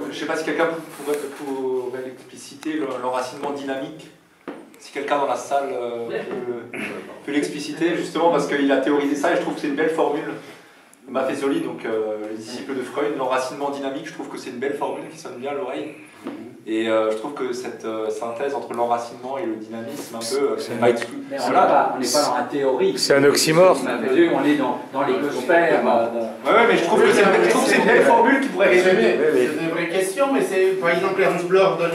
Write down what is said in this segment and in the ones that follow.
je ne sais pas si quelqu'un pourrait expliciter l'enracinement dynamique. Si quelqu'un dans la salle peut l'expliciter, justement parce qu'il a théorisé ça et je trouve que c'est une belle formule. Maffesoli, donc les disciples de Freud, l'enracinement dynamique, je trouve que c'est une belle formule qui sonne bien à l'oreille. Et je trouve que cette synthèse entre l'enracinement et le dynamisme, un peu, c'est pas exclu. Mais on n'est pas dans la théorie. C'est un oxymore. On est dans l'écosphère. Ouais, mais je trouve que c'est une belle formule qui pourrait résumer. C'est une vraie question, mais c'est, par exemple, Ernst Bloch donne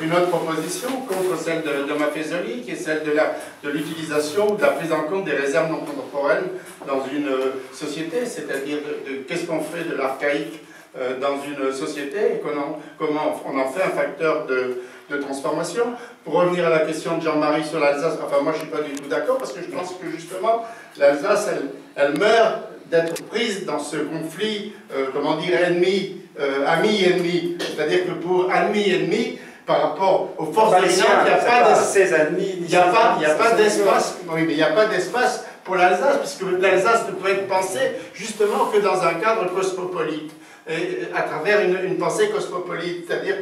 une autre proposition contre celle de Maffesoli, qui est celle de l'utilisation ou de la prise en compte des réserves non contemporaines dans une société, c'est-à-dire de qu'est-ce qu'on fait de l'archaïque dans une société et comment on en fait un facteur de transformation. Pour revenir à la question de Jean-Marie sur l'Alsace, enfin moi je ne suis pas du tout d'accord parce que je pense que justement l'Alsace elle meurt d'être prise dans ce conflit, comment dire, ami-ennemi. C'est-à-dire que pour ami-ennemi, par rapport aux forces dominantes, il n'y a pas d'espace. Oui, mais il n'y a pas d'espace pour l'Alsace, puisque l'Alsace ne peut être pensée justement que dans un cadre cosmopolite, et à travers une pensée cosmopolite, c'est-à-dire,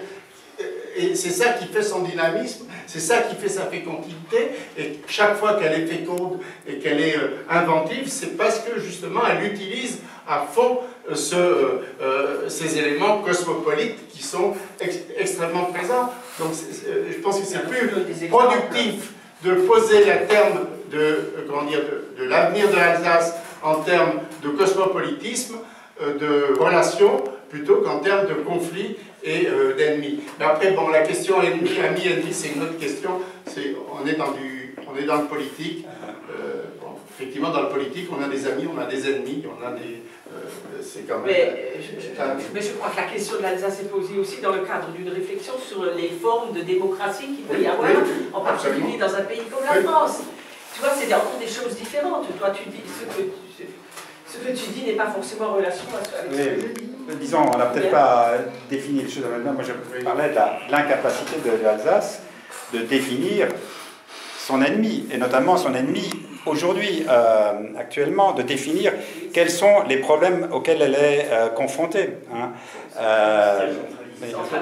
et c'est ça qui fait son dynamisme, c'est ça qui fait sa fécondité, et chaque fois qu'elle est féconde et qu'elle est inventive, c'est parce que justement elle utilise à fond ces éléments cosmopolites qui sont extrêmement présents. Donc je pense que c'est plus productif de poser les termes de l'avenir de l'Alsace en termes de cosmopolitisme, de relations, plutôt qu'en termes de conflits et d'ennemis. Mais après, bon, la question ami, c'est une autre question. On est dans le politique. Bon, effectivement, dans le politique, on a des amis, on a des ennemis, on a des... c'est quand même... Mais je crois que la question de l'Alsace est posée aussi dans le cadre d'une réflexion sur les formes de démocratie qu'il peut y avoir, en particulier dans un pays comme la France. Tu vois, c'est encore des choses différentes. Toi, tu dis ce que tu dis n'est pas forcément en relation avec ce que je dis. Disons, on n'a peut-être pas défini les choses maintenant. Moi, je parlais de l'incapacité de l'Alsace de définir son ennemi, et notamment son ennemi aujourd'hui, actuellement, de définir quels sont les problèmes auxquels elle est confrontée. Hein.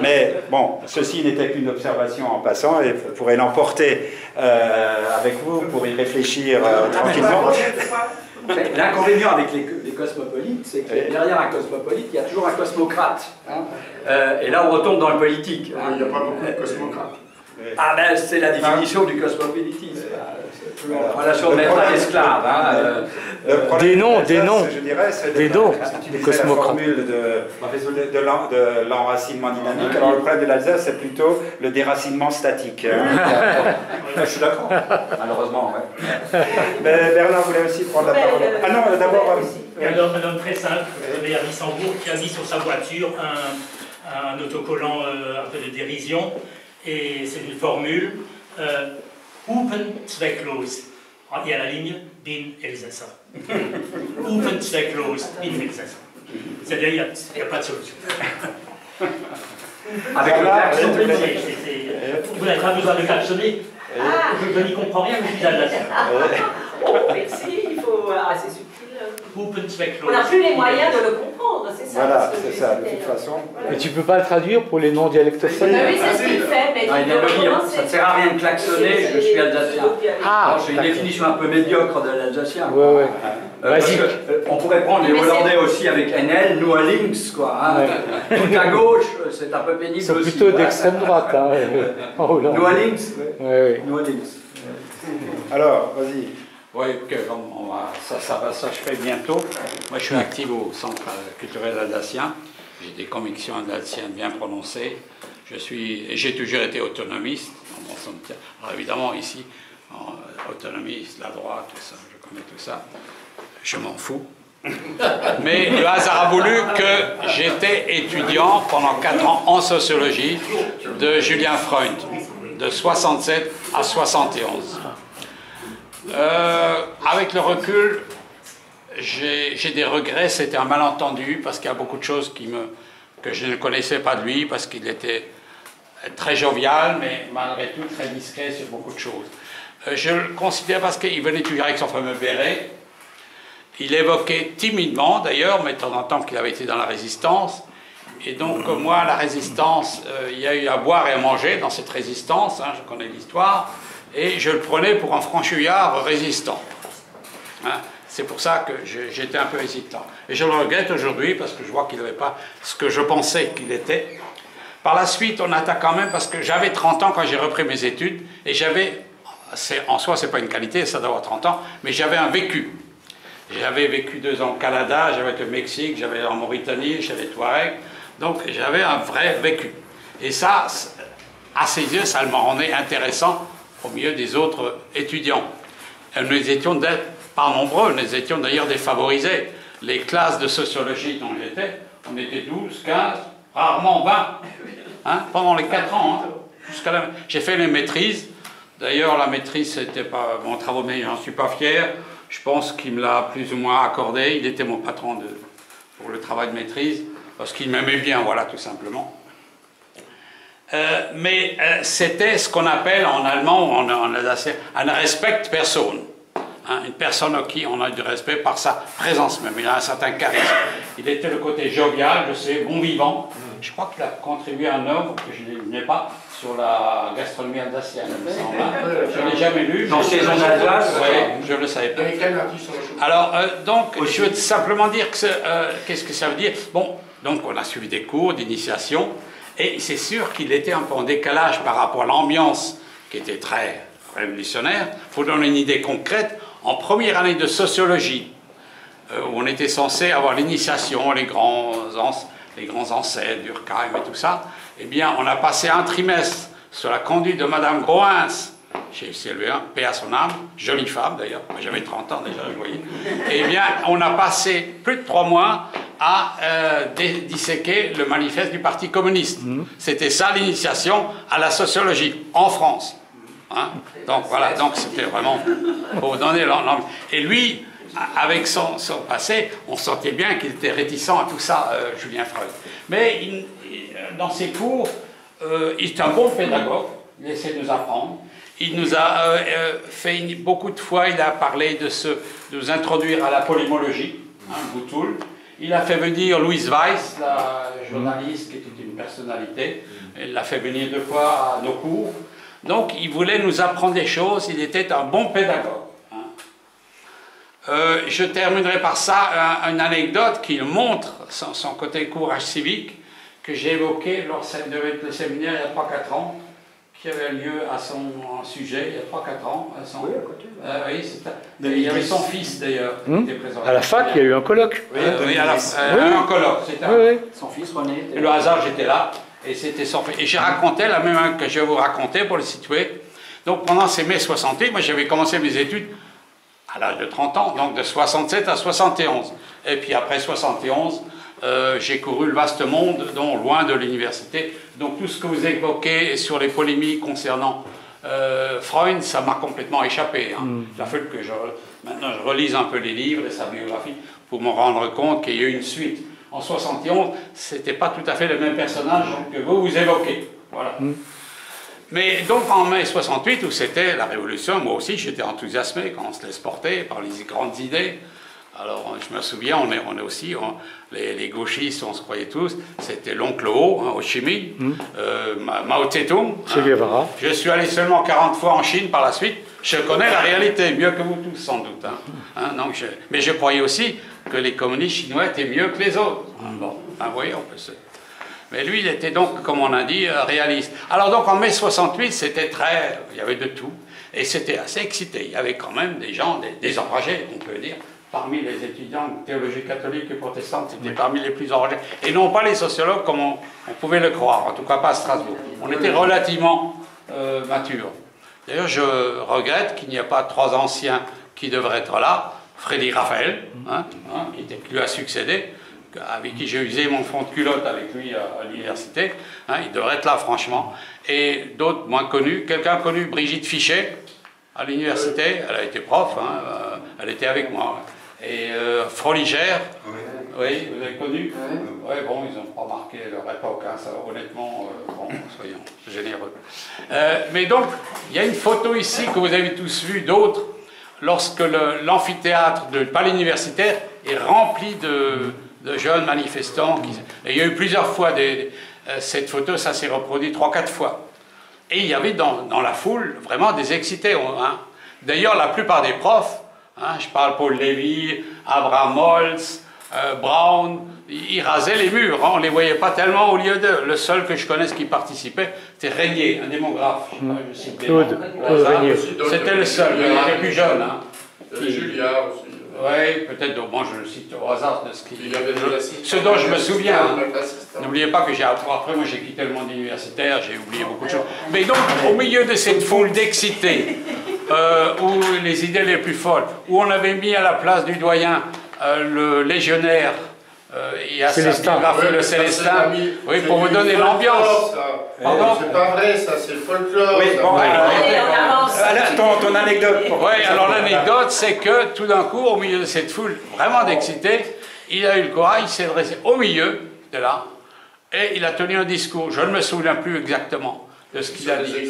Mais bon, ceci n'était qu'une observation en passant, et vous pourrez l'emporter avec vous pour y réfléchir tranquillement. L'inconvénient avec les cosmopolites, c'est que derrière un cosmopolite, il y a toujours un cosmocrate. Hein. Et là, on retombe dans le politique. Il n'y a pas beaucoup de cosmocrates. Ah ben, c'est la définition du cosmopolitisme. Relation de maître à l'esclave. Des noms, je dirais, c'est des noms. la formule de l'enracinement dynamique. Alors le problème de l'Alsace, c'est plutôt le déracinement statique. Je suis d'accord. Malheureusement, ouais. Mais Bernard voulait aussi prendre la parole. Ah non, d'abord... Il y a un homme très simple, à Wissembourg, qui a mis sur sa voiture un autocollant un peu de dérision, et c'est une formule Hupen zwecklos. Il y a la ligne Bin Elsässer. Hupen zwecklos, Bin Elsässer. C'est-à-dire, il n'y a pas de solution. Avec le klaxon, vous n'avez pas besoin de klaxonner. Je n'y comprends rien, mais je suis alsacien. Merci, il faut... c'est subtil. Hupen zwecklos. On n'a plus les moyens de le comprendre, c'est ça. Voilà, c'est ça, de toute façon. Mais tu peux pas le traduire pour les noms dialectophones? Oui, c'est ce qu'il fait, mais il vient de dire, ça ne sert à rien de klaxonner, je suis alsacien. Ah, c'est une définition un peu médiocre de l'alsacien. Ouais. On pourrait prendre les Hollandais aussi avec NL, nous à links, quoi. Hein. Tout à gauche, c'est un peu pénible aussi. Ils sont plutôt d'extrême droite, hein, en Hollande. Nous à links, nous à links. Alors, vas-y. Oui, ça va s'achever bientôt. Moi, je suis actif au Centre culturel alsacien. J'ai des convictions alsaciennes bien prononcées. J'ai toujours été autonomiste. Alors évidemment, ici, autonomiste, la droite, tout ça, je connais tout ça. Je m'en fous. Mais le hasard a voulu que j'étais étudiant pendant 4 ans en sociologie de Julien Freund, de 67 à 71. Avec le recul, j'ai des regrets, c'était un malentendu, parce qu'il y a beaucoup de choses que je ne connaissais pas de lui, parce qu'il était très jovial, mais malgré tout très discret sur beaucoup de choses. Je le considère parce qu'il venait toujours avec son fameux béret. Il évoquait timidement, d'ailleurs, mais de temps en temps qu'il avait été dans la résistance, Et donc, moi, la résistance, il y a eu à boire et à manger dans cette résistance, hein, je connais l'histoire, et je le prenais pour un franchouillard résistant. Hein, c'est pour ça que j'étais un peu hésitant. Et je le regrette aujourd'hui parce que je vois qu'il n'avait pas ce que je pensais qu'il était. Par la suite, on attaque quand même parce que j'avais 30 ans quand j'ai repris mes études, et j'avais, en soi, c'est pas une qualité, ça d'avoir 30 ans, mais j'avais un vécu. J'avais vécu 2 ans au Canada, j'avais été au Mexique, j'avais en Mauritanie, j'avais Touareg, donc j'avais un vrai vécu. Et ça, à ses yeux, ça me rendait intéressant au milieu des autres étudiants. Et nous étions pas nombreux, nous étions d'ailleurs défavorisés. Les classes de sociologie dont j'étais, on était 12, 15, rarement 20, hein, pendant les 4 ans. Hein, j'ai fait les maîtrises. D'ailleurs, la maîtrise, c'était pas mon travail, mais j'en suis pas fier. Je pense qu'il me l'a plus ou moins accordé. Il était mon patron pour le travail de maîtrise, parce qu'il m'aimait bien, voilà, tout simplement. Mais c'était ce qu'on appelle en allemand ou en alsacien un Respect-Person. Hein, une personne à qui on a du respect par sa présence même. Il a un certain charisme. Il était le côté jovial, je sais, bon vivant. Je crois qu'il a contribué à un œuvre que je n'ai pas sur la gastronomie alsacienne, il me semble. Je ne l'ai jamais lu. Dans Saison d'Alsace. Oui, je ne le savais pas. Alors, donc, je veux simplement dire que qu'est-ce que ça veut dire. Bon, donc on a suivi des cours d'initiation, et c'est sûr qu'il était un peu en décalage par rapport à l'ambiance qui était très révolutionnaire. Pour donner une idée concrète, en première année de sociologie, où on était censé avoir l'initiation, les grands ancêtres, Durkheim et tout ça, eh bien, on a passé un trimestre sur la conduite de Madame Groens, chez CLV1, paix à son âme, jolie femme d'ailleurs, j'avais 30 ans déjà, je voyais. Eh bien, on a passé plus de 3 mois à disséquer le manifeste du Parti communiste. C'était ça l'initiation à la sociologie, en France. Hein, donc voilà, donc c'était vraiment pour donner l'envie. Et lui, avec son passé, on sentait bien qu'il était réticent à tout ça, Julien Freud. Mais dans ses cours, il est un bon pédagogue, il essaie de nous apprendre. Il nous a fait beaucoup de fois, il a parlé de nous introduire à la polymologie, hein, Boutoul. Il a fait venir Louise Weiss, la journaliste qui était une personnalité. Il l'a fait venir 2 fois à nos cours. Donc, il voulait nous apprendre des choses, il était un bon pédagogue. Hein. Je terminerai par ça, une anecdote qui montre son côté courage civique, que j'ai évoqué lors de le séminaire il y a 3-4 ans, qui avait lieu à son sujet, il y a 3-4 ans. Oui, à côté. Oui, il y avait son fils d'ailleurs, qui était présent. À la fac, il y a eu un colloque. Oui, un colloque. Son fils René. Et le hasard, j'étais là. Et c'était son fait. Et j'ai raconté la même que je vais vous raconter pour le situer. Donc pendant ces mai 68, moi j'avais commencé mes études à l'âge de 30 ans, donc de 67 à 71. Et puis après 71, j'ai couru le vaste monde, dont loin de l'université. Donc tout ce que vous évoquez sur les polémiques concernant Freud, ça m'a complètement échappé. Hein. Il a fallu que maintenant je relise un peu les livres et sa biographie pour me rendre compte qu'il y a eu une suite. En 71, c'était pas tout à fait le même personnage que vous évoquez. Voilà. Mais donc en mai 68, où c'était la révolution, moi aussi j'étais enthousiasmé quand on se laisse porter par les grandes idées. Alors je me souviens, on est aussi, les gauchistes, on se croyait tous, c'était l'oncle Ho, hein, Ho Chi Minh, Mao Tse-tung. Hein. Je suis allé seulement 40 fois en Chine par la suite, je connais la réalité, mieux que vous tous sans doute. Hein. Donc mais je croyais aussi que les communistes chinois étaient mieux que les autres. Bon, vous voyez, on peut se... Mais lui, il était donc, comme on a dit, réaliste. Alors donc en mai 68, c'était il y avait de tout, et c'était assez excité. Il y avait quand même des gens, des enragés, on peut dire, parmi les étudiants de théologie catholique et protestante, c'était parmi les plus enragés. Et non pas les sociologues comme on pouvait le croire, en tout cas pas à Strasbourg. On était relativement matures. D'ailleurs, je regrette qu'il n'y ait pas 3 anciens qui devraient être là. Frédéric Raphaël, qui lui a succédé, avec qui j'ai usé mon fond de culotte avec lui à l'université, hein, il devrait être là franchement. Et d'autres moins connus, quelqu'un connu, Brigitte Fichet, à l'université, elle a été prof, hein, elle était avec moi. Et Froligère, oui, vous avez connu? Oui, bon, ils n'ont pas marqué leur époque, hein, ça, honnêtement, bon, soyons généreux. Mais donc, il y a une photo ici que vous avez tous vu, d'autres, lorsque l'amphithéâtre de palais universitaire est rempli de jeunes manifestants. Et il y a eu plusieurs fois cette photo, ça s'est reproduit 3-4 fois. Et il y avait dans la foule vraiment des excités. Hein. D'ailleurs, la plupart des profs, hein, je parle Paul Lévy, Abraham Moltz, Brown, ils rasaient les murs, hein, on ne les voyait pas tellement au lieu d'eux. Le seul que je connaisse qui participait, c'était Régnier, un démographe. Claude Régnier. C'était le seul, il était plus jeune. Hein. Julia aussi. Oui, peut-être, moi je le cite au hasard de ce Ce dont je me souviens. Hein. N'oubliez pas que après moi j'ai quitté le monde universitaire, j'ai oublié beaucoup de choses. Mais donc, au milieu de cette foule d'excités, où les idées les plus folles, où on avait mis à la place du doyen le légionnaire, il y a Célestin. le Célestin, oui, pour vous donner l'ambiance. Pardon, c'est pas vrai, ça, c'est le folklore. Oui, bon, Allez, on avance. ton anecdote. Oui, alors l'anecdote, c'est que tout d'un coup, au milieu de cette foule vraiment d'excités, il a eu le courage, il s'est dressé au milieu de là, et il a tenu un discours. Je ne me souviens plus exactement de ce qu'il a dit.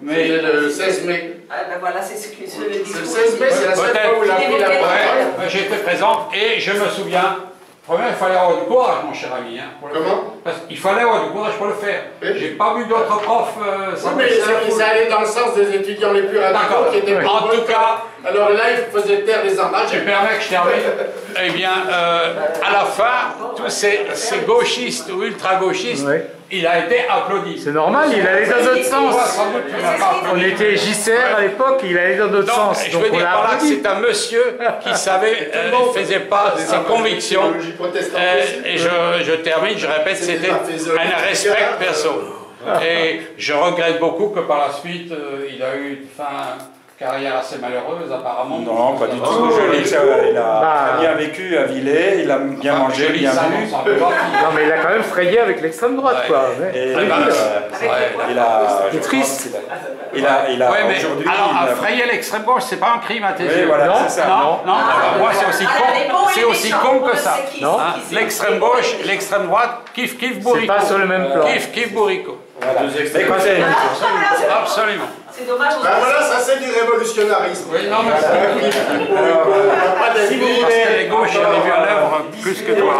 Mais le 16 mai. Ah, ben voilà, c'est ce que c'est le discours. Le 16 mai, c'est la seule fois où il a pris la parole. Ouais, j'étais présent et je me souviens. Premièrement, il fallait avoir du courage, mon cher ami. Hein, Comment? Parce qu'il fallait avoir du courage pour le faire. J'ai pas vu d'autres profs. Oui, mais ça allait dans le sens des étudiants les plus radicaux qui étaient en tout cas. Alors là, il faisait taire les enrages. Tu permets que je termine? Eh bien, à la fin, tous ces gauchistes ou ultra-gauchistes, il a été applaudi. C'est normal, il allait dans notre sens. On était JCR à l'époque, il allait dans notre sens. Je veux dire par là que c'est un monsieur qui savait, faisait pas ses convictions. Et je termine, je répète, c'était un respect perso. Et je regrette beaucoup que par la suite, il a eu une carrière assez malheureuse, apparemment. Non, pas du tout. Il a bien vécu à Villers, il a bien mangé, bien bu. Non, mais il a quand même frayé avec l'extrême droite, quoi. C'est triste. Il a aujourd'hui. Alors, frayer l'extrême gauche, c'est pas un crime à tes yeux. Voilà, c'est ça. Non, moi c'est aussi con que ça. L'extrême gauche, l'extrême droite, kiff bourrico. C'est pas sur le même plan. Kiff bourrico. Absolument. C'est dommage. Ben voilà, ça c'est du révolutionnarisme. Oui, non, mais parce que les gauches avaient vu à l'œuvre plus que toi.